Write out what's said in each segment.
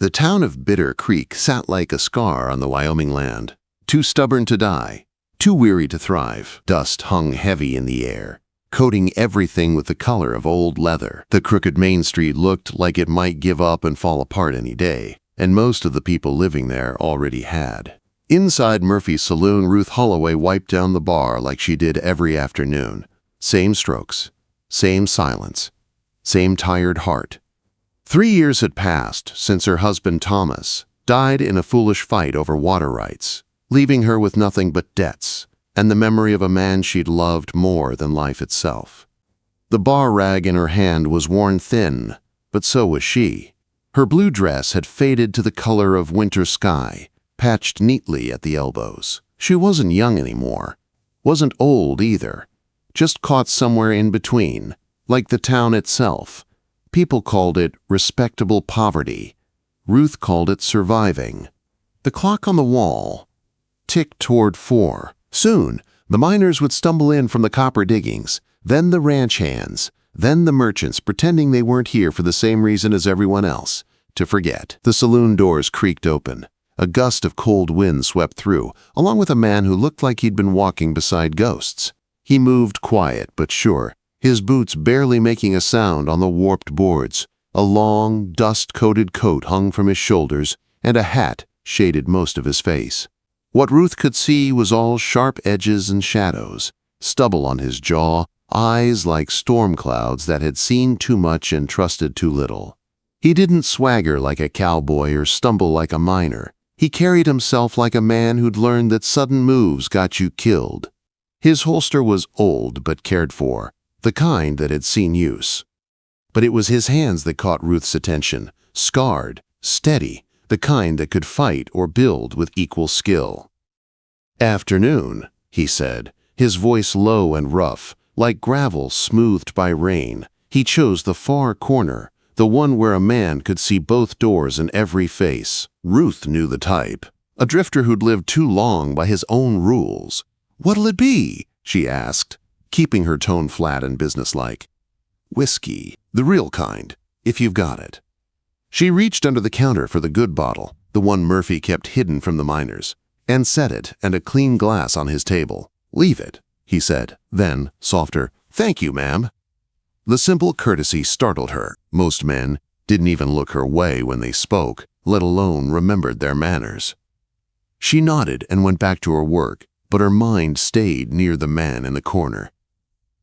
The town of Bitter Creek sat like a scar on the Wyoming land. Too stubborn to die, too weary to thrive. Dust hung heavy in the air, coating everything with the color of old leather. The crooked Main Street looked like it might give up and fall apart any day, and most of the people living there already had. Inside Murphy's saloon, Ruth Holloway wiped down the bar like she did every afternoon. Same strokes, same silence, same tired heart. 3 years had passed since her husband Thomas died in a foolish fight over water rights, leaving her with nothing but debts and the memory of a man she'd loved more than life itself. The bar rag in her hand was worn thin, but so was she. Her blue dress had faded to the color of winter sky, patched neatly at the elbows. She wasn't young anymore, wasn't old either, just caught somewhere in between, like the town itself. People called it respectable poverty. Ruth called it surviving. The clock on the wall ticked toward 4. Soon, the miners would stumble in from the copper diggings, then the ranch hands, then the merchants pretending they weren't here for the same reason as everyone else, to forget. The saloon doors creaked open. A gust of cold wind swept through, along with a man who looked like he'd been walking beside ghosts. He moved quiet but sure, his boots barely making a sound on the warped boards. A long, dust-coated coat hung from his shoulders, and a hat shaded most of his face. What Ruth could see was all sharp edges and shadows, stubble on his jaw, eyes like storm clouds that had seen too much and trusted too little. He didn't swagger like a cowboy or stumble like a miner. He carried himself like a man who'd learned that sudden moves got you killed. His holster was old but cared for, the kind that had seen use. But it was his hands that caught Ruth's attention, scarred, steady, the kind that could fight or build with equal skill. "Afternoon," he said, his voice low and rough, like gravel smoothed by rain. He chose the far corner, the one where a man could see both doors and every face. Ruth knew the type, a drifter who'd lived too long by his own rules. "What'll it be?" she asked, keeping her tone flat and businesslike. "Whiskey, the real kind, if you've got it." She reached under the counter for the good bottle, the one Murphy kept hidden from the miners, and set it and a clean glass on his table. "Leave it," he said, then, softer, "Thank you, ma'am." The simple courtesy startled her. Most men didn't even look her way when they spoke, let alone remembered their manners. She nodded and went back to her work, but her mind stayed near the man in the corner.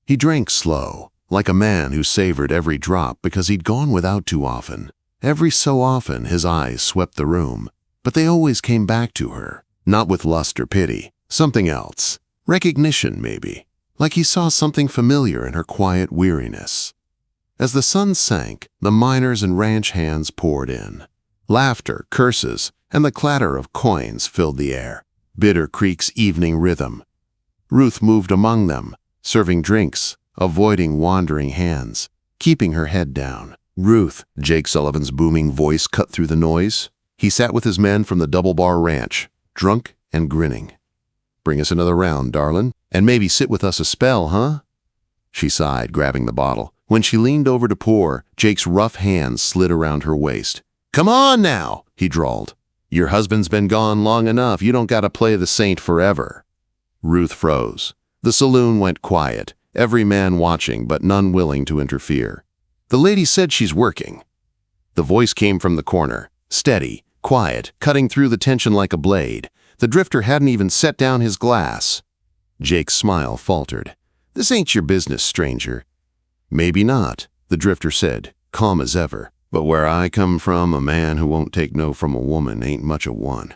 He drank slow, like a man who savored every drop because he'd gone without too often. Every so often his eyes swept the room, but they always came back to her, not with lust or pity, something else. Recognition, maybe, like he saw something familiar in her quiet weariness. As the sun sank, the miners and ranch hands poured in. Laughter, curses, and the clatter of coins filled the air. Bitter Creek's evening rhythm. Ruth moved among them, serving drinks, avoiding wandering hands, keeping her head down. "Ruth," Jake Sullivan's booming voice cut through the noise. He sat with his men from the Double Bar Ranch, drunk and grinning. "Bring us another round, darlin', and maybe sit with us a spell, huh?" She sighed, grabbing the bottle. When she leaned over to pour, Jake's rough hands slid around her waist. "Come on now," he drawled. "Your husband's been gone long enough. You don't gotta play the saint forever." Ruth froze. The saloon went quiet, every man watching but none willing to interfere. "The lady said she's working." The voice came from the corner, steady, quiet, cutting through the tension like a blade. The drifter hadn't even set down his glass. Jake's smile faltered. "This ain't your business, stranger." "Maybe not," the drifter said, calm as ever. "But where I come from, a man who won't take no from a woman ain't much of one."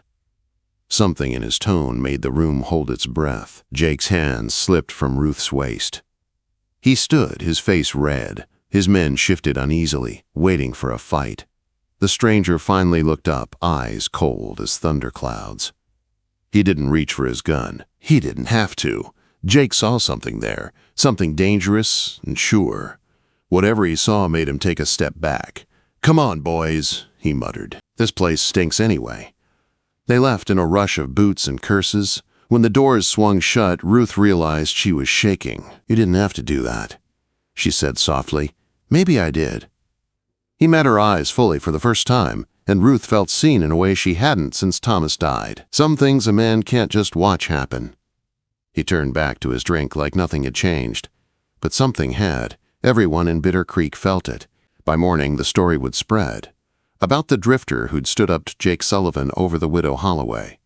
Something in his tone made the room hold its breath. Jake's hands slipped from Ruth's waist. He stood, his face red. His men shifted uneasily, waiting for a fight. The stranger finally looked up, eyes cold as thunderclouds. He didn't reach for his gun. He didn't have to. Jake saw something there, something dangerous and sure. Whatever he saw made him take a step back. "Come on, boys," he muttered. "This place stinks anyway." They left in a rush of boots and curses. When the doors swung shut, Ruth realized she was shaking. "You didn't have to do that," she said softly. "Maybe I did." He met her eyes fully for the first time, And Ruth felt seen in a way she hadn't since Thomas died. Some things a man can't just watch happen. He turned back to his drink like nothing had changed. But something had. Everyone in Bitter Creek felt it. By morning, the story would spread. About the drifter who'd stood up to Jake Sullivan over the Widow Holloway.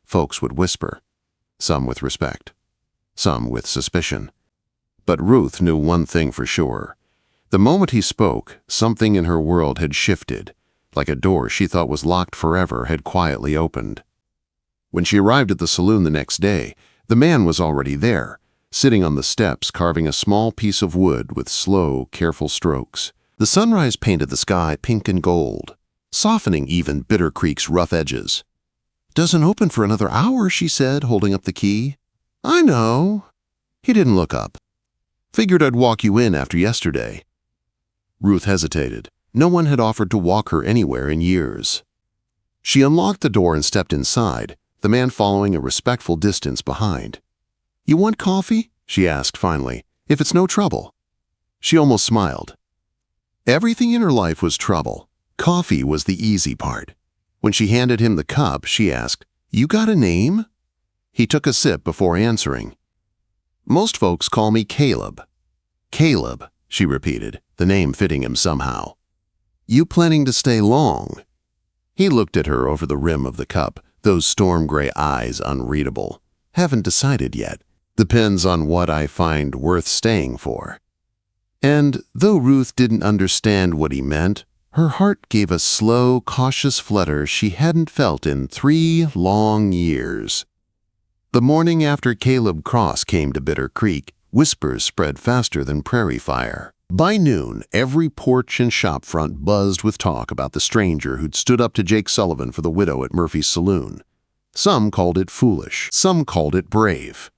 Folks would whisper. Some with respect. Some with suspicion. But Ruth knew one thing for sure. The moment he spoke, something in her world had shifted, like a door she thought was locked forever had quietly opened. When she arrived at the saloon the next day, the man was already there, sitting on the steps carving a small piece of wood with slow, careful strokes. The sunrise painted the sky pink and gold, softening even Bitter Creek's rough edges. "Doesn't open for another hour," she said, holding up the key. "I know." He didn't look up. "Figured I'd walk you in after yesterday." Ruth hesitated. No one had offered to walk her anywhere in years. She unlocked the door and stepped inside, the man following a respectful distance behind. "You want coffee?" she asked finally, "if it's no trouble." She almost smiled. Everything in her life was trouble. Coffee was the easy part. When she handed him the cup, she asked, "You got a name?" He took a sip before answering. "Most folks call me Caleb." "Caleb," she repeated, the name fitting him somehow. "You planning to stay long?" He looked at her over the rim of the cup, those storm-gray eyes unreadable. "Haven't decided yet. Depends on what I find worth staying for." And though Ruth didn't understand what he meant, her heart gave a slow, cautious flutter she hadn't felt in 3 long years. The morning after Caleb Cross came to Bitter Creek, whispers spread faster than prairie fire. By noon, every porch and shop front buzzed with talk about the stranger who'd stood up to Jake Sullivan for the widow at Murphy's saloon. Some called it foolish, some called it brave.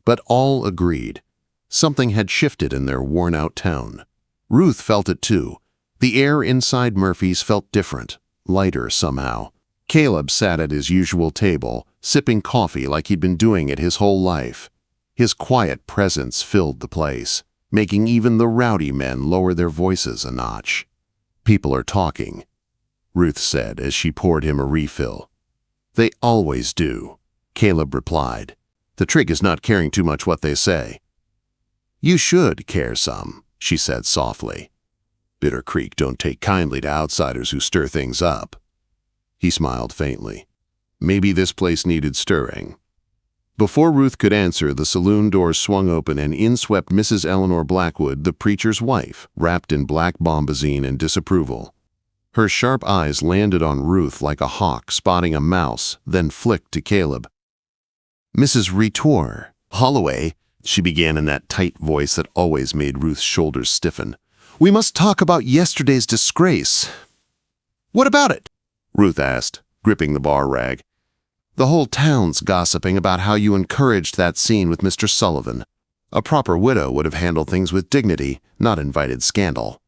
But all agreed. Something had shifted in their worn-out town. Ruth felt it too. The air inside Murphy's felt different, lighter somehow. Caleb sat at his usual table, sipping coffee like he'd been doing it his whole life. His quiet presence filled the place, making even the rowdy men lower their voices a notch. "People are talking," Ruth said as she poured him a refill. "They always do," Caleb replied. "The trick is not caring too much what they say." "You should care some," she said softly. "Bitter Creek don't take kindly to outsiders who stir things up." He smiled faintly. Maybe this place needed stirring. Before Ruth could answer, the saloon doors swung open and in swept Mrs. Eleanor Blackwood, the preacher's wife, wrapped in black bombazine and disapproval. Her sharp eyes landed on Ruth like a hawk spotting a mouse, then flicked to Caleb. "Mrs. Retour Holloway," she began in that tight voice that always made Ruth's shoulders stiffen. "We must talk about yesterday's disgrace." "What about it?" Ruth asked, gripping the bar rag. "The whole town's gossiping about how you encouraged that scene with Mr. Sullivan. A proper widow would have handled things with dignity, not invited scandal."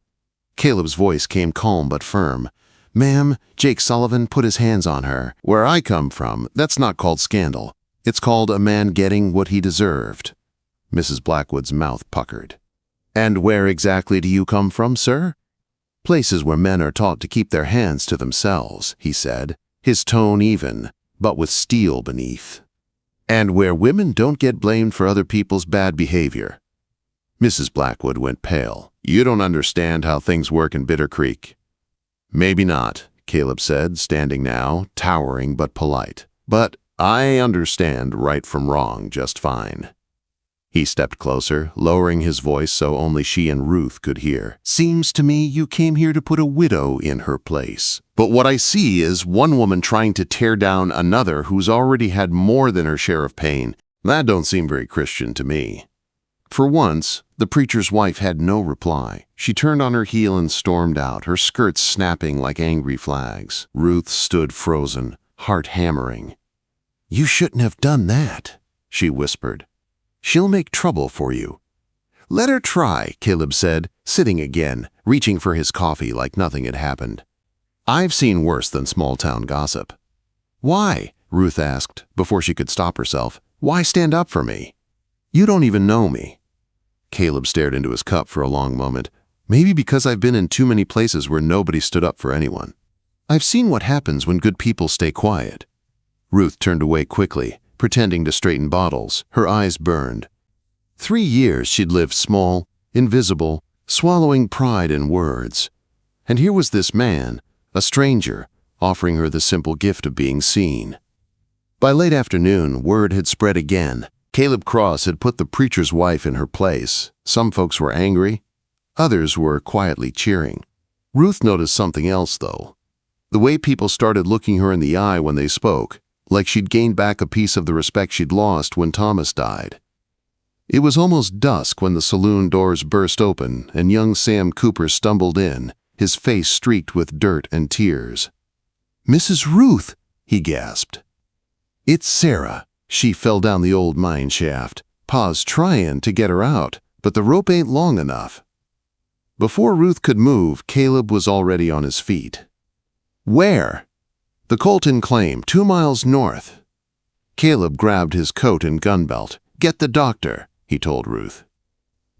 Caleb's voice came calm but firm. "Ma'am, Jake Sullivan put his hands on her. Where I come from, that's not called scandal. It's called a man getting what he deserved." Mrs. Blackwood's mouth puckered. "And where exactly do you come from, sir?" "Places where men are taught to keep their hands to themselves," he said, his tone even, but with steel beneath. "And where women don't get blamed for other people's bad behavior." Mrs. Blackwood went pale. "You don't understand how things work in Bitter Creek." "Maybe not," Caleb said, standing now, towering but polite. "But I understand right from wrong just fine." He stepped closer, lowering his voice so only she and Ruth could hear. "Seems to me you came here to put a widow in her place. But what I see is one woman trying to tear down another who's already had more than her share of pain. That don't seem very Christian to me." For once, the preacher's wife had no reply. She turned on her heel and stormed out, her skirts snapping like angry flags. Ruth stood frozen, heart hammering. "You shouldn't have done that," she whispered. "She'll make trouble for you." "Let her try," Caleb said, sitting again, reaching for his coffee like nothing had happened. "I've seen worse than small-town gossip." "Why?" Ruth asked, before she could stop herself. "Why stand up for me?" "You don't even know me." Caleb stared into his cup for a long moment. "Maybe because I've been in too many places where nobody stood up for anyone." I've seen what happens when good people stay quiet." Ruth turned away quickly, pretending to straighten bottles. Her eyes burned. 3 years she'd lived small, invisible, swallowing pride in words. And here was this man, a stranger, offering her the simple gift of being seen. By late afternoon, word had spread again. Caleb Cross had put the preacher's wife in her place. Some folks were angry. Others were quietly cheering. Ruth noticed something else, though. The way people started looking her in the eye when they spoke, like she'd gained back a piece of the respect she'd lost when Thomas died. It was almost dusk when the saloon doors burst open and young Sam Cooper stumbled in, his face streaked with dirt and tears. "Mrs. Ruth," he gasped. "It's Sarah." She fell down the old mine shaft. Pa's trying to get her out, but the rope ain't long enough. Before Ruth could move, Caleb was already on his feet. "Where?" "The Colton claim, 2 miles north." Caleb grabbed his coat and gun belt. "Get the doctor," he told Ruth.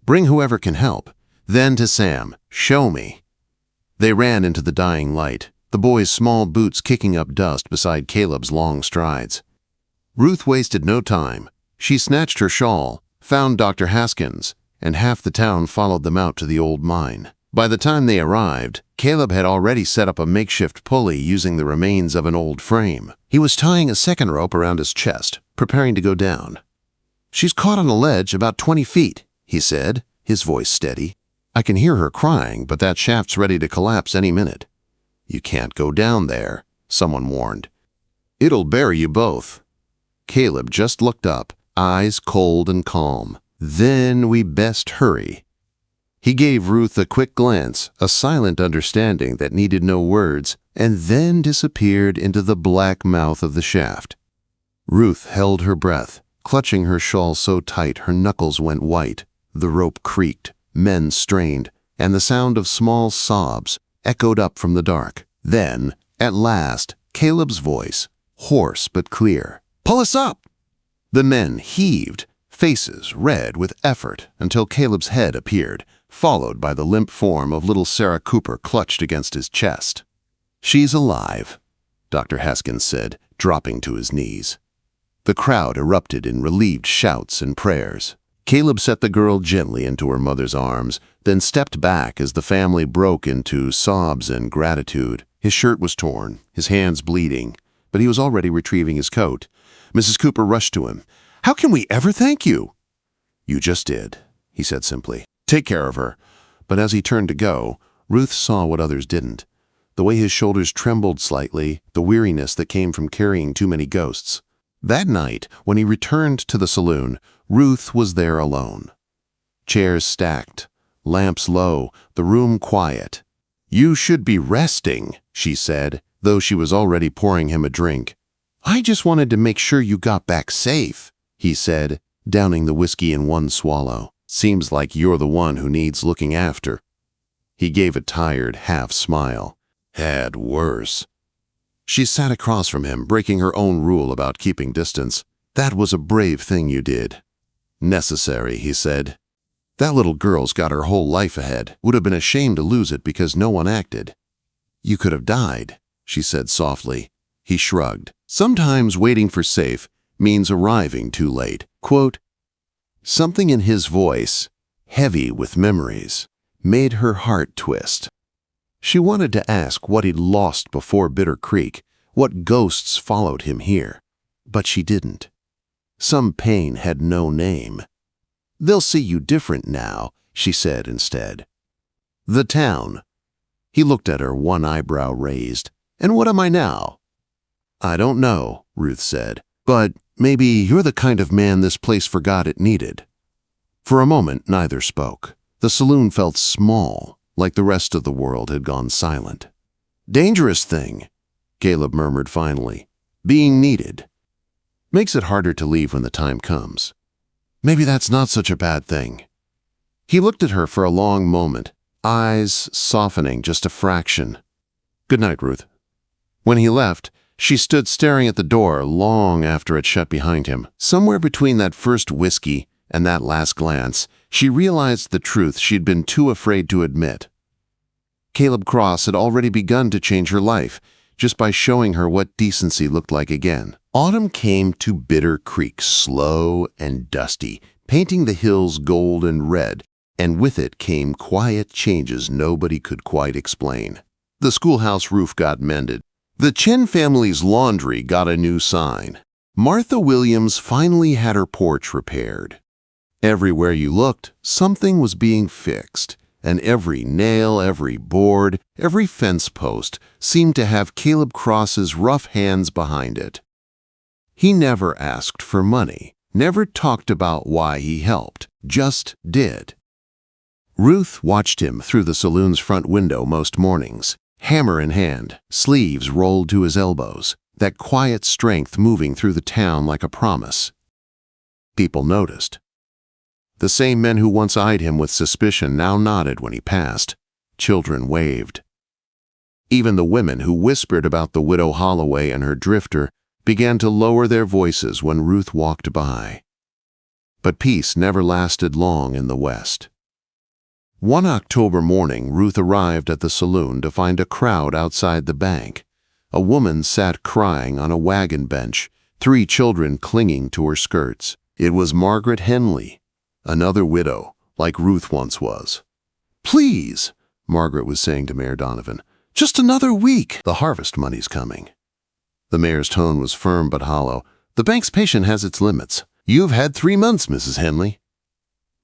"Bring whoever can help." Then to Sam, "Show me." They ran into the dying light, the boy's small boots kicking up dust beside Caleb's long strides. Ruth wasted no time. She snatched her shawl, found Dr. Haskins, and half the town followed them out to the old mine. By the time they arrived, Caleb had already set up a makeshift pulley using the remains of an old frame. He was tying a second rope around his chest, preparing to go down. "She's caught on a ledge about 20 feet, he said, his voice steady. "I can hear her crying, but that shaft's ready to collapse any minute." "You can't go down there," someone warned. "It'll bury you both." Caleb just looked up, eyes cold and calm. "Then we best hurry." He gave Ruth a quick glance, a silent understanding that needed no words, and then disappeared into the black mouth of the shaft. Ruth held her breath, clutching her shawl so tight her knuckles went white. The rope creaked, men strained, and the sound of small sobs echoed up from the dark. Then, at last, Caleb's voice, hoarse but clear. "Pull us up!" The men heaved, faces red with effort, until Caleb's head appeared, followed by the limp form of little Sarah Cooper clutched against his chest. "She's alive," Dr. Haskins said, dropping to his knees. The crowd erupted in relieved shouts and prayers. Caleb set the girl gently into her mother's arms, then stepped back as the family broke into sobs and gratitude. His shirt was torn, his hands bleeding, but he was already retrieving his coat. Mrs. Cooper rushed to him. "How can we ever thank you?" "You just did," he said simply. "Take care of her." But as he turned to go, Ruth saw what others didn't. The way his shoulders trembled slightly, the weariness that came from carrying too many ghosts. That night, when he returned to the saloon, Ruth was there alone. Chairs stacked, lamps low, the room quiet. "You should be resting," she said, though she was already pouring him a drink. "I just wanted to make sure you got back safe," he said, downing the whiskey in one swallow. "Seems like you're the one who needs looking after." He gave a tired half smile. "Had worse." She sat across from him, breaking her own rule about keeping distance. "That was a brave thing you did." "Necessary," he said. "That little girl's got her whole life ahead. Would have been ashamed to lose it because no one acted." "You could have died," she said softly. He shrugged. Sometimes waiting for safe means arriving too late. Quote, something in his voice, heavy with memories, made her heart twist. She wanted to ask what he'd lost before Bitter Creek, what ghosts followed him here. But she didn't. Some pain had no name. "They'll see you different now," she said instead. "The town." He looked at her, one eyebrow raised. "And what am I now?" "I don't know," Ruth said. "But maybe you're the kind of man this place forgot it needed." For a moment, neither spoke. The saloon felt small, like the rest of the world had gone silent. "Dangerous thing," Caleb murmured finally. "Being needed. Makes it harder to leave when the time comes. Maybe that's not such a bad thing." He looked at her for a long moment, eyes softening just a fraction. "Good night, Ruth." When he left, she stood staring at the door long after it shut behind him. Somewhere between that first whiskey and that last glance, she realized the truth she'd been too afraid to admit. Caleb Cross had already begun to change her life. just by showing her what decency looked like again. Autumn came to Bitter Creek, slow and dusty, painting the hills gold and red, and with it came quiet changes nobody could quite explain. The schoolhouse roof got mended. The Chen family's laundry got a new sign. Martha Williams finally had her porch repaired. Everywhere you looked, something was being fixed, and every nail, every board, every fence post seemed to have Caleb Cross's rough hands behind it. He never asked for money, never talked about why he helped, just did. Ruth watched him through the saloon's front window most mornings, hammer in hand, sleeves rolled to his elbows, that quiet strength moving through the town like a promise. People noticed. The same men who once eyed him with suspicion now nodded when he passed. Children waved. Even the women who whispered about the widow Holloway and her drifter began to lower their voices when Ruth walked by. But peace never lasted long in the West. One October morning, Ruth arrived at the saloon to find a crowd outside the bank. A woman sat crying on a wagon bench, 3 children clinging to her skirts. It was Margaret Henley, another widow, like Ruth once was. "Please," Margaret was saying to Mayor Donovan, "just another week. The harvest money's coming." The mayor's tone was firm but hollow. "The bank's patience has its limits. You've had 3 months, Mrs. Henley."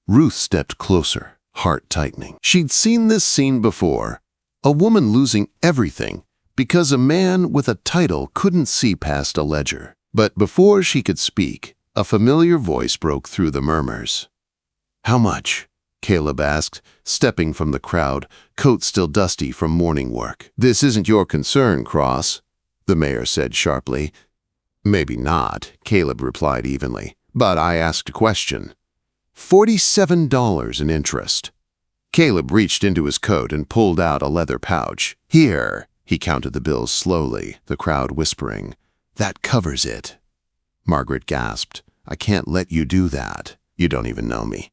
Ruth stepped closer, heart tightening. She'd seen this scene before, a woman losing everything because a man with a title couldn't see past a ledger. But before she could speak, a familiar voice broke through the murmurs. "How much?" Caleb asked, stepping from the crowd, coat still dusty from morning work. "This isn't your concern, Cross," the mayor said sharply. "Maybe not," Caleb replied evenly, "but I asked a question." $47 in interest. Caleb reached into his coat and pulled out a leather pouch. "Here," he counted the bills slowly, the crowd whispering. "That covers it." Margaret gasped. "I can't let you do that. You don't even know me."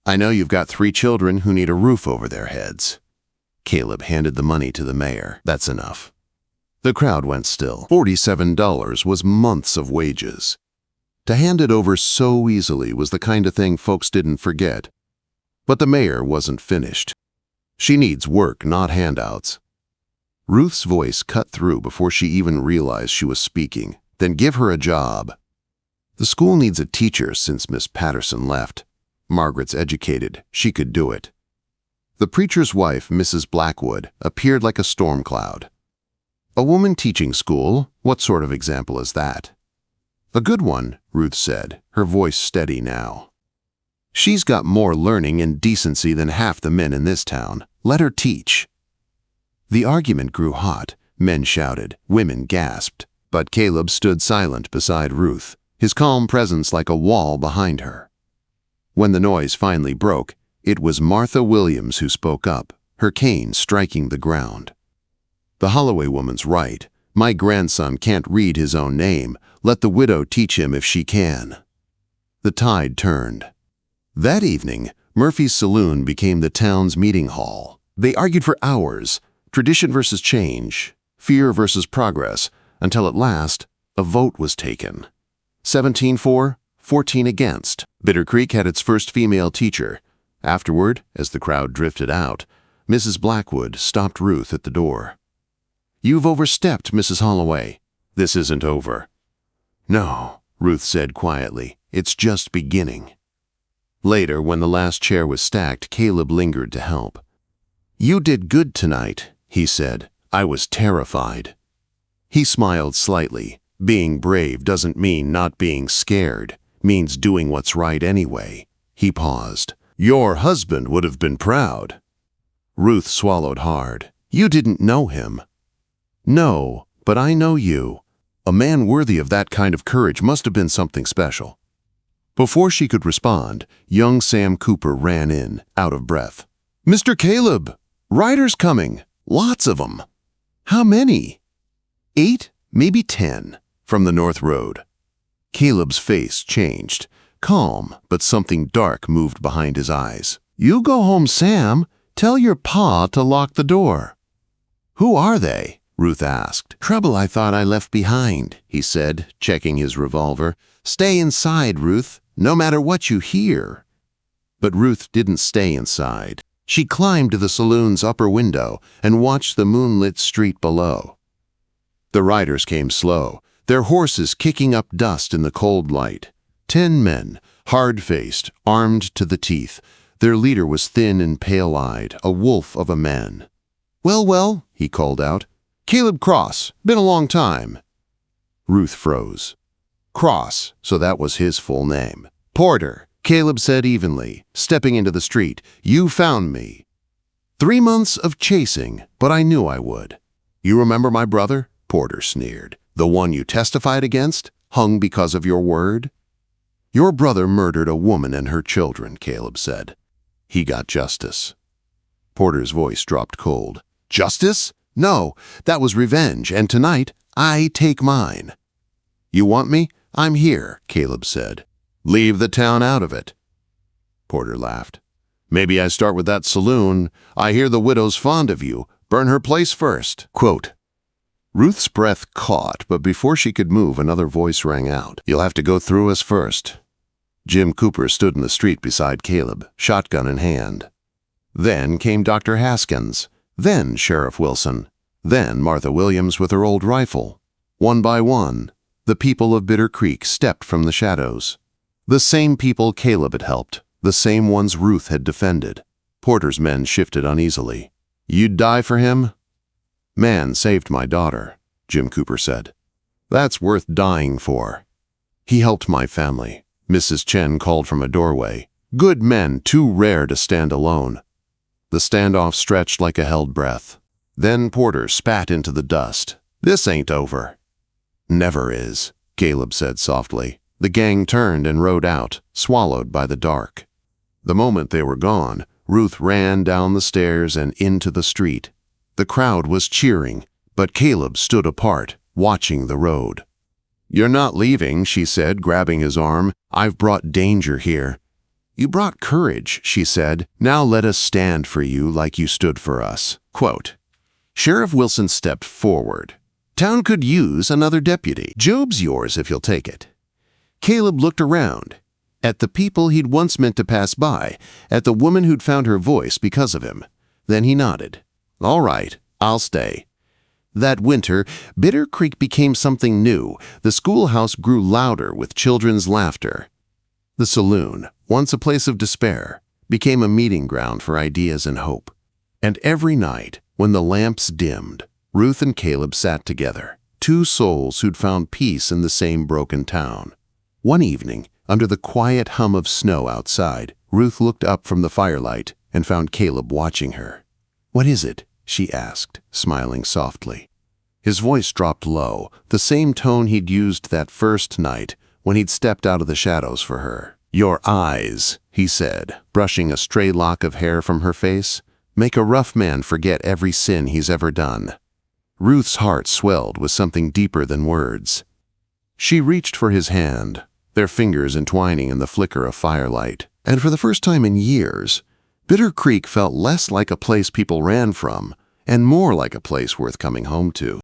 "I know you've got 3 children who need a roof over their heads." Caleb handed the money to the mayor. "That's enough." The crowd went still. $47 was months of wages. To hand it over so easily was the kind of thing folks didn't forget. But the mayor wasn't finished. "She needs work, not handouts." Ruth's voice cut through before she even realized she was speaking. "Then give her a job." "The school needs a teacher since Miss Patterson left. Margaret's educated. She could do it." The preacher's wife, Mrs. Blackwood, appeared like a storm cloud. "A woman teaching school? What sort of example is that?" "A good one," Ruth said, her voice steady now. "She's got more learning and decency than half the men in this town. Let her teach." The argument grew hot. Men shouted, women gasped. But Caleb stood silent beside Ruth, his calm presence like a wall behind her. When the noise finally broke, it was Martha Williams who spoke up, her cane striking the ground. "The Holloway woman's right. My grandson can't read his own name. Let the widow teach him if she can." The tide turned. That evening, Murphy's Saloon became the town's meeting hall. They argued for hours, tradition versus change, fear versus progress, until at last, a vote was taken. 17 for, 14 against. Bitter Creek had its first female teacher. Afterward, as the crowd drifted out, Mrs. Blackwood stopped Ruth at the door. "You've overstepped, Mrs. Holloway. This isn't over." "No," Ruth said quietly. "It's just beginning." Later, when the last chair was stacked, Caleb lingered to help. "You did good tonight," he said. "I was terrified." He smiled slightly. Being brave doesn't mean not being scared, means doing what's right anyway. He paused. "Your husband would have been proud." Ruth swallowed hard. "You didn't know him." "No, but I know you. A man worthy of that kind of courage must have been something special." Before she could respond, young Sam Cooper ran in, out of breath. "Mr. Caleb, riders coming. Lots of 'em." "How many?" 8, maybe 10, from the North Road. Caleb's face changed, calm, but something dark moved behind his eyes. "You go home, Sam. Tell your pa to lock the door." "Who are they?" Ruth asked. "Trouble I thought I left behind," he said, checking his revolver. "Stay inside, Ruth, no matter what you hear." But Ruth didn't stay inside. She climbed to the saloon's upper window and watched the moonlit street below. The riders came slow, their horses kicking up dust in the cold light. 10 men, hard-faced, armed to the teeth. Their leader was thin and pale-eyed, a wolf of a man. "Well, well," he called out. "Caleb Cross, been a long time." Ruth froze. Cross, so that was his full name. "Porter," Caleb said evenly, stepping into the street. "You found me. 3 months of chasing, but I knew I would." "You remember my brother?" Porter sneered. "The one you testified against, hung because of your word?" "Your brother murdered a woman and her children," Caleb said. "He got justice." Porter's voice dropped cold. "Justice? No, that was revenge, and tonight I take mine." "You want me? I'm here," Caleb said. "Leave the town out of it." Porter laughed. "Maybe I start with that saloon. I hear the widow's fond of you. Burn her place first." Quote. Ruth's breath caught, but before she could move, another voice rang out. "You'll have to go through us first." Jim Cooper stood in the street beside Caleb, shotgun in hand. Then came Dr. Haskins, then Sheriff Wilson, then Martha Williams with her old rifle. One by one, the people of Bitter Creek stepped from the shadows. The same people Caleb had helped, the same ones Ruth had defended. Porter's men shifted uneasily. "You'd die for him?" "Man saved my daughter," Jim Cooper said. "That's worth dying for." "He helped my family," Mrs. Chen called from a doorway. "Good men, too rare to stand alone." The standoff stretched like a held breath. Then Porter spat into the dust. "This ain't over." "Never is," Caleb said softly. The gang turned and rode out, swallowed by the dark. The moment they were gone, Ruth ran down the stairs and into the street. The crowd was cheering, but Caleb stood apart, watching the road. "You're not leaving," she said, grabbing his arm. "I've brought danger here." "You brought courage," she said. "Now let us stand for you like you stood for us." Quote. Sheriff Wilson stepped forward. "Town could use another deputy. Job's yours if you'll take it." Caleb looked around, at the people he'd once meant to pass by, at the woman who'd found her voice because of him. Then he nodded. "All right, I'll stay." That winter, Bitter Creek became something new. The schoolhouse grew louder with children's laughter. The saloon, once a place of despair, became a meeting ground for ideas and hope. And every night, when the lamps dimmed, Ruth and Caleb sat together, 2 souls who'd found peace in the same broken town. One evening, under the quiet hum of snow outside, Ruth looked up from the firelight and found Caleb watching her. "What is it?" she asked, smiling softly. His voice dropped low, the same tone he'd used that first night when he'd stepped out of the shadows for her. "Your eyes," he said, brushing a stray lock of hair from her face, "make a rough man forget every sin he's ever done." Ruth's heart swelled with something deeper than words. She reached for his hand, their fingers entwining in the flicker of firelight. And for the first time in years, Bitter Creek felt less like a place people ran from and more like a place worth coming home to.